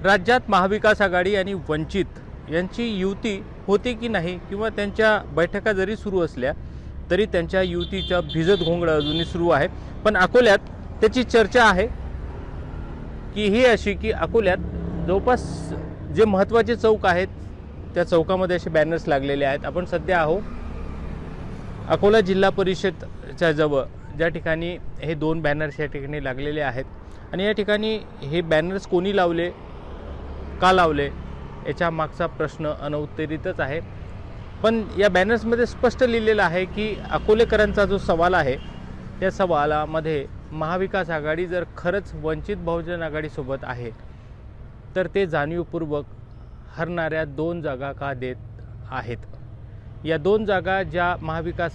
राज्यात महाविकास आघाडी आणि वंचित यांची युती होते की नाही किंवा त्यांच्या बैठका जरी सुरू असल्या तरी त्यांच्या युतीचा भिजत घोंगडा अजूनही सुरू आहे। पण अकोल्यात त्याची चर्चा आहे की ही अशी की अकोल्यात जवळपास जे महत्त्वाचे चौक आहेत त्या चौकामध्ये असे बॅनर्स लागलेले आहेत। आपण सध्या आहोत अकोला जिल्हा परिषदच्या जवळ, ज्या ठिकाणी हे 2 बॅनर्स या ठिकाणी लागलेले आहेत आणि या ठिकाणी हे बॅनर्स कोणी लावले, का लावले याच्या मागचा प्रश्न अनउत्तरितच आहे। पण या बॅनर्समध्ये स्पष्ट लिहिलेलं आहे की अकोलेकरांचा जो सवाल आहे त्या सवालामध्ये महाविकास आघाडी जर खरंच वंचित बहुजन आघाडीसोबत आहे तर ते जाणीवपूर्वक हरणाऱ्या 2 जागा का देत आहेत। या 2 जागा ज्या महाविकास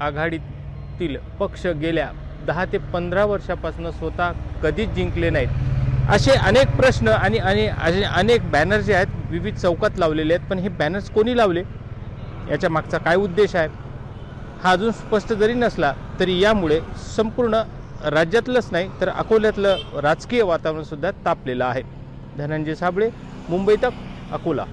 आघाडीतील पक्ष गेल्या 10 ते 15 वर्षापासून स्वतः कधीच जिंकले नाहीत, असे अनेक प्रश्न आणि अनेक बॅनर जे आहेत विविध चौकात लावलेले आहेत। पण हे बॅनर्स कोणी लावले, याच्या मागचा काय उद्देश आहे हा अजून स्पष्ट जरी नसला तरी यामुळे संपूर्ण राज्यातलंच नाही तर अकोल्यातलं राजकीय वातावरण सुद्धा तापलेलं आहे। धनंजय साबळे, मुंबई तक, अकोला।